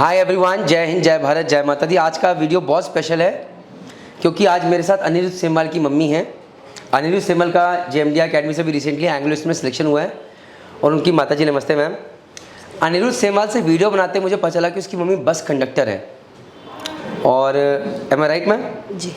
Hi everyone, जय हिंद, जय भारत, जय माता दी। आज का वीडियो बहुत स्पेशल है क्योंकि आज मेरे साथ अनिरुद्ध सेमवाल की मम्मी हैं। अनिरुद्ध सेमवाल का जेएमडी अकेडमी से भी रिसेंटली एंग्लो में सिलेक्शन हुआ है और उनकी माता जी, नमस्ते मैम। अनिरुद्ध सेमवाल से वीडियो बनाते मुझे पता चला कि उसकी मम्मी बस कंडक्टर है और एम आई राइट मैम जी।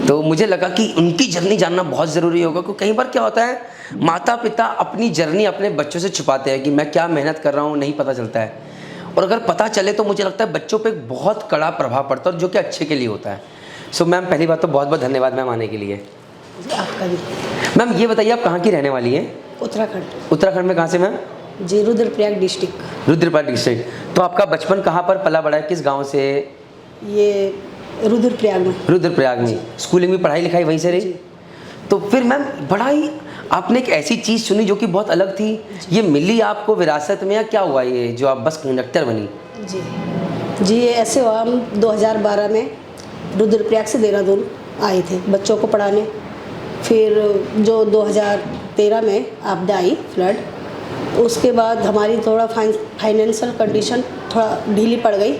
तो मुझे लगा कि उनकी जर्नी जानना बहुत ज़रूरी होगा क्योंकि कई बार क्या होता है, माता पिता अपनी जर्नी अपने बच्चों से छुपाते हैं कि मैं क्या मेहनत कर रहा हूँ, नहीं पता चलता है। और अगर पता चले तो मुझे लगता है बच्चों पे एक बहुत कड़ा प्रभाव पड़ता है और जो कि अच्छे के लिए होता है। सो मैम, पहली बात तो बहुत बहुत धन्यवाद मैम आने के लिए। जी, आपका भी। मैम ये बताइए, आप कहाँ की रहने वाली हैं? उत्तराखंड। उत्तराखंड में कहाँ से मैम? जी, रुद्रप्रयाग डिस्ट्रिक्ट। रुद्रप्रयाग डिस्ट्रिक्ट। तो आपका बचपन कहाँ पर पला बड़ा है, किस गाँव से? ये रुद्रप्रयाग में। रुद्रप्रयाग में। स्कूलिंग में पढ़ाई लिखाई वहीं से रही? तो फिर मैम बड़ा ही आपने एक ऐसी चीज़ चुनी जो कि बहुत अलग थी। ये मिली आपको विरासत में या क्या हुआ ये जो आप बस कंडक्टर बनी? जी, ये ऐसे हुआ, हम 2012 में रुद्रप्रयाग से देहरादून आए थे बच्चों को पढ़ाने। फिर जो 2013 में आपदा आई, फ्लड, उसके बाद हमारी थोड़ा फाइनेंशियल कंडीशन थोड़ा ढीली पड़ गई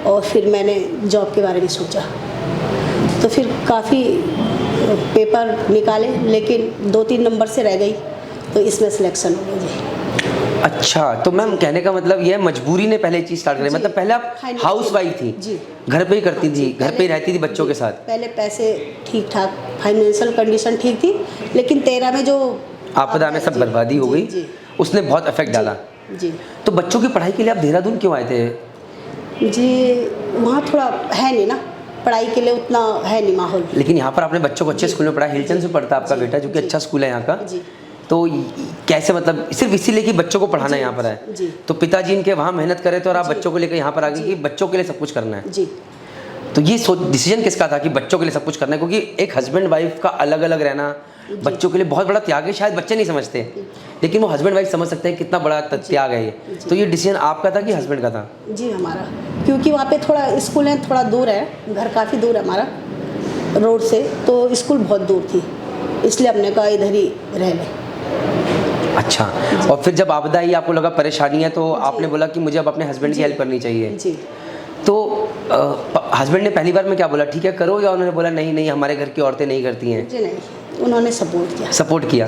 और फिर मैंने जॉब के बारे में सोचा। तो फिर काफ़ी पेपर निकाले लेकिन 2-3 नंबर से रह गई, तो इसमें सिलेक्शन हो गई जी। अच्छा, तो मैम कहने का मतलब ये है मजबूरी ने पहले चीज़ स्टार्ट करी, मतलब पहले आप हाउस वाइफ थी जी, घर पे ही करती थी, घर पे ही रहती थी बच्चों के साथ? पहले पैसे ठीक ठाक, फाइनेंशियल कंडीशन ठीक थी, लेकिन 13 में जो आपदा में सब बर्बादी हो गई, उसने बहुत इफेक्ट डाला। जी। तो बच्चों की पढ़ाई के लिए आप देहरादून क्यों आए थे? जी, वहाँ थोड़ा है नहीं ना, पढ़ाई के लिए उतना है नहीं माहौल। लेकिन यहाँ पर आपने बच्चों को अच्छे स्कूल में पढ़ा, हिलचंद से पढ़ता आपका बेटा जो कि अच्छा स्कूल है यहाँ का। जी। तो कैसे, मतलब सिर्फ इसीलिए कि बच्चों को पढ़ाना यहाँ पर है? जी। तो पिताजी इनके वहाँ मेहनत करे तो और आप बच्चों को लेकर यहाँ पर आ गए कि बच्चों के लिए सब कुछ करना है। जी। तो ये डिसीजन किसका था कि बच्चों के लिए सब कुछ करना है? क्योंकि एक हस्बैंड वाइफ का अलग अलग रहना बच्चों के लिए बहुत बड़ा त्याग है। शायद बच्चे नहीं समझते लेकिन वो हस्बैंड वाइफ समझ सकते हैं कितना बड़ा त्याग है ये। तो ये डिसीजन आपका था कि हस्बैंड का था? जी, हमारा, क्योंकि वहाँ पे थोड़ा स्कूल है, थोड़ा दूर है, घर काफ़ी दूर है हमारा रोड से, तो स्कूल बहुत दूर थी, इसलिए हमने कहा इधर ही रह लें। अच्छा, और फिर जब आपदा आई, आपको लगा परेशानी है, तो आपने बोला कि मुझे अब अपने हस्बैंड की हेल्प करनी चाहिए। जी। तो हस्बैंड ने पहली बार में क्या बोला, ठीक है करो, या उन्होंने बोला नहीं नहीं हमारे घर की औरतें नहीं करती हैं? जी नहीं, उन्होंने सपोर्ट किया। सपोर्ट किया।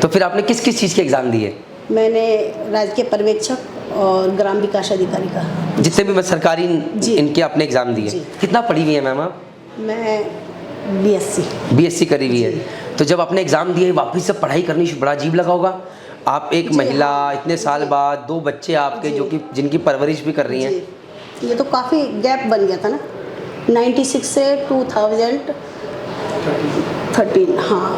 तो फिर आपने किस किस चीज़ के एग्ज़ाम दिए? मैंने राजकीय पर्यवेक्षक और ग्राम विकास अधिकारी का, जितने भी सरकारी इनके अपने एग्ज़ाम दिए। कितना पढ़ी हुई है मैम आप? मैं BSc करी हुई है। तो जब आपने एग्ज़ाम दिए, वापस से पढ़ाई करनी बड़ा अजीब लगा होगा। आप एक महिला, इतने साल बाद 2 बच्चे आपके जो कि जिनकी परवरिश भी कर रही हैं। ये तो काफ़ी गैप बन गया था ना, 96 से 2013, हाँ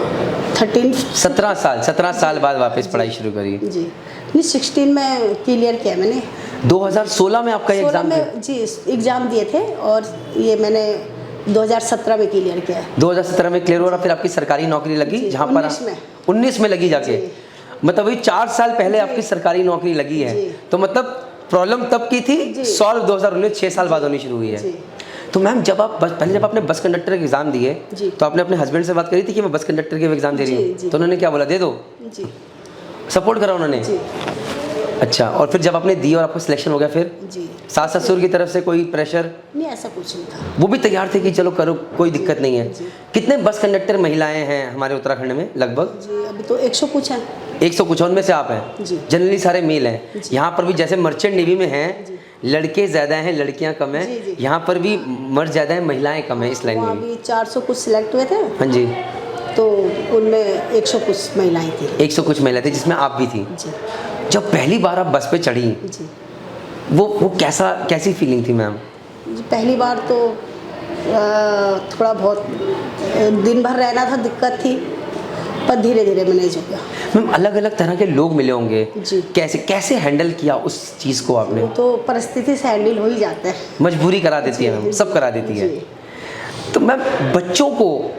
17 साल बाद वापस पढ़ाई शुरू करी। जी। नहीं, 16 में क्लियर किया मैंने। 2016 में आपका एग्ज़ाम दिया? जी, एग्ज़ाम दिए थे और ये मैंने 2017 में क्लियर किया है। 2017 में क्लियर हुआ, फिर आपकी सरकारी नौकरी लगी जहाँ पर 19 में लगी जाके। मतलब वही 4 साल पहले आपकी सरकारी नौकरी लगी है। तो मतलब प्रॉब्लम तब की थी, सॉल्व 2019, 6 साल बाद होनी शुरू हुई है। तो मैम जब आपने बस कंडक्टर के एग्ज़ाम दिए तो आपने अपने हस्बैंड से बात करी थी कि मैं बस कंडक्टर के एग्ज़ाम दे रही हूँ? तो उन्होंने क्या बोला, दे दो? जी। सपोर्ट करा उन्होंने? जी। अच्छा, और फिर जब आपने दी और आपको सिलेक्शन हो गया, फिर जी, सास ससुर की तरफ से कोई प्रेशर? नहीं, ऐसा कुछ नहीं था, वो भी तैयार थे कि चलो करो, कोई दिक्कत नहीं है। कितने बस कंडक्टर महिलाएं हैं हमारे उत्तराखंड में लगभग? जी, अभी तो 100 कुछ हैं। 100 कुछ, उनमें से आप हैं? जी। जनरली सारे मेल हैं। यहाँ पर भी जैसे मर्चेंट नेवी में हैं, लड़के ज़्यादा हैं लड़कियाँ कम हैं, यहाँ पर भी मर्द ज़्यादा हैं महिलाएं कम हैं इस लाइन में? अभी 400 कुछ सिलेक्ट हुए थे। हाँ जी। तो उनमें 100 कुछ महिलाएं थी। 100 कुछ महिलाएं थी जिसमें आप भी थी। जी। जब पहली बार आप बस पे चढ़ी, जी, वो कैसी फीलिंग थी मैम? पहली बार तो थोड़ा बहुत दिन भर रहना था, दिक्कत थी, पर धीरे धीरे मैनेज हो गया। मैम अलग अलग तरह के लोग मिले होंगे, जी। कैसे हैंडल किया उस चीज़ को आपने? तो परिस्थिति से हैंडल हो ही जाता है, मजबूरी करा देती है मैम, सब करा देती है। तो मैम बच्चों को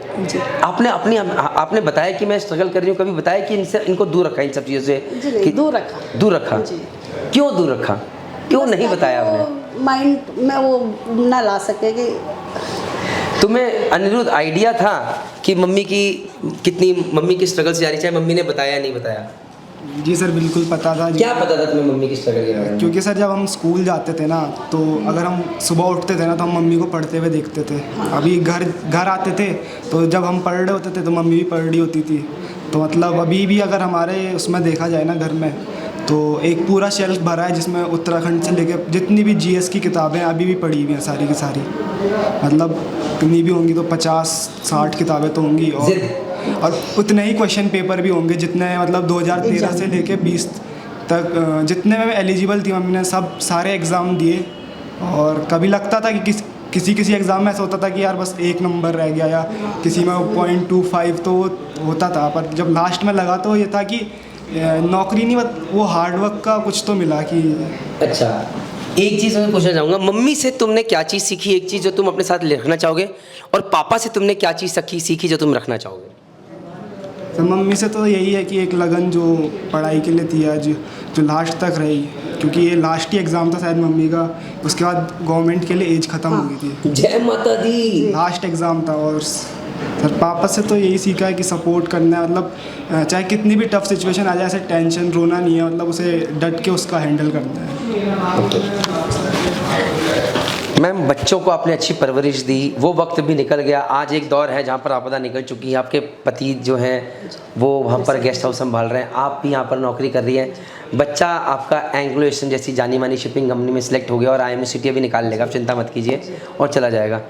आपने बताया कि मैं स्ट्रगल कर रही हूँ, कभी बताया कि इनको दूर रखा इन सब चीज़ों से? जी नहीं, दूर रखा। जी। क्यों दूर रखा, क्यों नहीं बताया आपने? माइंड में वो ना ला सके कि तुम्हें अनिरुद्ध आइडिया था कि मम्मी की स्ट्रगल से जा रही, चाहे मम्मी ने बताया नहीं बताया? जी सर, बिल्कुल पता था जी। क्या पता था तुम्हें मम्मी की स्ट्रगल के बारे में? क्योंकि सर जब हम स्कूल जाते थे ना, तो अगर हम सुबह उठते थे ना, तो हम मम्मी को पढ़ते हुए देखते थे। अभी घर आते थे, तो जब हम पढ़ रहे होते थे तो मम्मी भी पढ़ रही होती थी। तो मतलब अभी भी अगर हमारे उसमें देखा जाए ना घर में, तो एक पूरा शेल्फ भरा है जिसमें उत्तराखंड से लेके जितनी भी जीएस की किताबें अभी भी पढ़ी हुई हैं सारी की सारी। मतलब कितनी भी होंगी तो 50-60 किताबें तो होंगी, और उतने ही क्वेश्चन पेपर भी होंगे जितने मतलब 2013 से लेके 20 तक जितने में एलिजिबल थी मम्मी ने सब सारे एग्ज़ाम दिए। और कभी लगता था कि किसी एग्ज़ाम में ऐसा होता था कि यार बस 1 नंबर रह गया, या किसी में 0.25 तो होता था। पर जब लास्ट में लगा तो ये था कि नौकरी नहीं, वो हार्डवर्क का कुछ तो मिला कि। अच्छा, एक चीज़ मैं पूछना चाहूँगा, मम्मी से तुमने क्या चीज़ सीखी, एक चीज़ जो तुम अपने साथ रखना चाहोगे, और पापा से तुमने क्या चीज़ सीखी जो तुम रखना चाहोगे? तो मम्मी से तो यही है कि एक लगन जो पढ़ाई के लिए थी आज, जो लास्ट तक रही, क्योंकि ये लास्ट ही एग्ज़ाम था शायद मम्मी का, उसके बाद गवर्नमेंट के लिए एज ख़त्म हो गई थी। जय माता दी। लास्ट एग्ज़ाम था। और सर पापा से तो यही सीखा है कि सपोर्ट करना है, मतलब चाहे कितनी भी टफ सिचुएशन आ जाए, ऐसे टेंशन रोना नहीं है, मतलब उसे डट के उसका हैंडल करना है। मैम, बच्चों को आपने अच्छी परवरिश दी, वो वक्त भी निकल गया। आज एक दौर है जहाँ पर आपदा निकल चुकी है। आपके पति जो हैं वो वहाँ पर गेस्ट हाउस संभाल रहे हैं, आप भी यहाँ पर नौकरी कर रही हैं। बच्चा आपका एंग्लो एशियन जैसी जानी मानी शिपिंग कंपनी में सिलेक्ट हो गया और IMCTA भी निकाल लेगा, आप चिंता मत कीजिए, और चला जाएगा।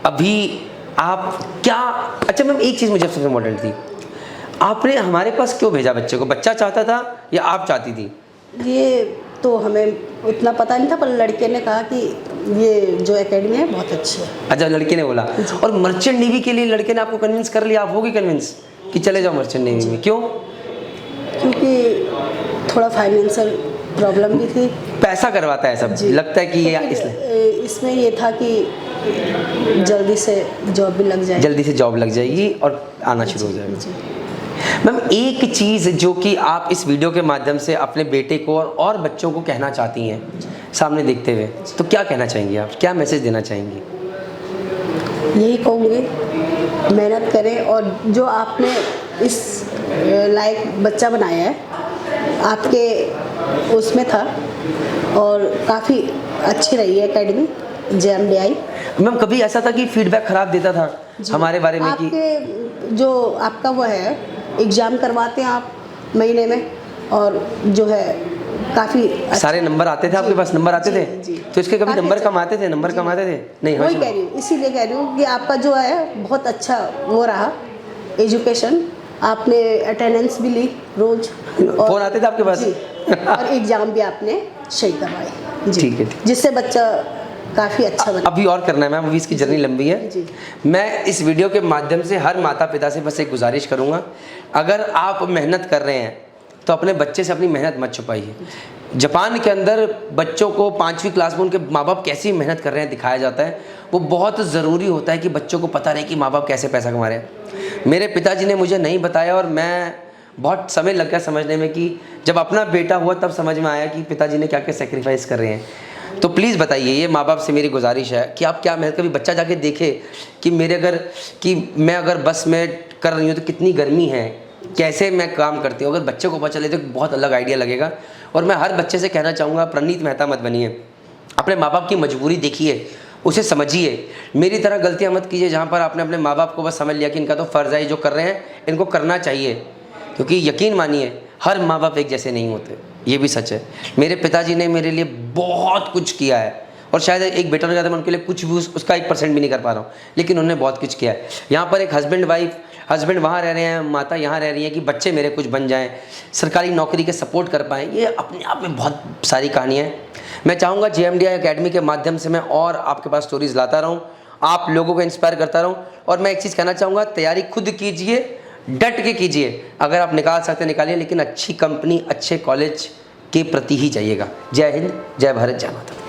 अभी आप क्या, अच्छा मैम एक चीज़ मुझे सबसे इम्पोर्टेंट थी, आपने हमारे पास क्यों भेजा बच्चे को? बच्चा चाहता था या आप चाहती थी? ये तो हमें उतना पता नहीं था, पर लड़के ने कहा कि ये जो एकेडमी है बहुत अच्छी है। अच्छा, लड़के ने बोला। और मर्चेंट नेवी के लिए लड़के ने आपको कन्विंस कर लिया, आप होगी कन्विंस कि चले जाओ मर्चेंट नेवी में? क्यों? क्योंकि थोड़ा फाइनेंशियल प्रॉब्लम भी थी। पैसा करवाता है सब, लगता है कि ये तो इसलिए इसमें ये था कि जल्दी से जॉब भी लग जाए, जल्दी से जॉब लग जाएगी और आना शुरू हो जाएगा। मैम, एक चीज़ जो कि आप इस वीडियो के माध्यम से अपने बेटे को और बच्चों को कहना चाहती हैं सामने देखते हुए, तो क्या कहना चाहेंगी आप, क्या मैसेज देना चाहेंगी? यही कहूँगी, मेहनत करें, और जो आपने इस लायक बच्चा बनाया है, आपके उसमें था, और काफ़ी अच्छी रही है एकेडमी JMDI। मैम, कभी ऐसा था कि फीडबैक ख़राब देता था हमारे बारे में कि आपके जो आपका वो है एग्ज़ाम करवाते हैं आप महीने में, और जो है काफ़ी सारे नंबर आते थे आपके पास? नंबर आते थे? तो इसके कभी नंबर कम आते थे? नंबर कम आते थे? नहीं, वही कह रही हूँ, इसीलिए कह रही हूँ कि आपका जो है बहुत अच्छा वो रहा एजुकेशन, आपने अटेंडेंस भी ली रोज, फोन आते थे आपके पास? जी, और एग्ज़ाम भी आपने सही करवाई जी, ठीक है, जिससे बच्चा काफ़ी अच्छा बना। अभी और करना है मैम, अभी इसकी जर्नी लंबी है। जी। मैं इस वीडियो के माध्यम से हर माता पिता से बस एक गुजारिश करूँगा, अगर आप मेहनत कर रहे हैं तो अपने बच्चे से अपनी मेहनत मत छुपाइए। जापान के अंदर बच्चों को 5वीं क्लास में उनके माँ बाप कैसी मेहनत कर रहे हैं दिखाया जाता है। वो बहुत ज़रूरी होता है कि बच्चों को पता रहे कि माँ बाप कैसे पैसा कमा रहे हैं। मेरे पिताजी ने मुझे नहीं बताया, और मैं बहुत समय लग गया समझने में कि जब अपना बेटा हुआ तब समझ में आया कि पिताजी ने क्या क्या सेक्रीफाइस कर रहे हैं। तो प्लीज़ बताइए, ये माँ बाप से मेरी गुजारिश है कि आप क्या मेहनत, कभी बच्चा जाके देखे कि मैं अगर बस में कर रही हूँ तो कितनी गर्मी है, कैसे मैं काम करती हूँ। अगर बच्चे को पता चले तो बहुत अलग आइडिया लगेगा। और मैं हर बच्चे से कहना चाहूँगा, प्रणीत मेहता मत बनिए, अपने माँ बाप की मजबूरी देखिए, उसे समझिए। मेरी तरह गलतियाँ मत कीजिए जहाँ पर आपने अपने माँ बाप को बस समझ लिया कि इनका तो फ़र्ज़ है, जो कर रहे हैं इनको करना चाहिए। क्योंकि यकीन मानिए, हर माँ बाप एक जैसे नहीं होते, ये भी सच है। मेरे पिताजी ने मेरे लिए बहुत कुछ किया है, और शायद एक बेटा हो जाता है मैं उनके लिए कुछ भी उसका 1% भी नहीं कर पा रहा हूँ, लेकिन उन्होंने बहुत कुछ किया है। यहाँ पर एक हस्बैंड वहाँ रह रहे हैं, माता यहाँ रह रही है कि बच्चे मेरे कुछ बन जाएं, सरकारी नौकरी के सपोर्ट कर पाएँ। ये अपने आप में बहुत सारी कहानियाँ हैं। मैं चाहूँगा JMDI एकेडमी के माध्यम से मैं और आपके पास स्टोरीज़ लाता रहूँ, आप लोगों को इंस्पायर करता रहूँ। और मैं एक चीज़ कहना चाहूँगा, तैयारी खुद कीजिए, डट के कीजिए। अगर आप निकाल सकते निकालिए, लेकिन अच्छी कंपनी, अच्छे कॉलेज के प्रति ही जाइएगा। जय हिंद, जय भारत, जय माता।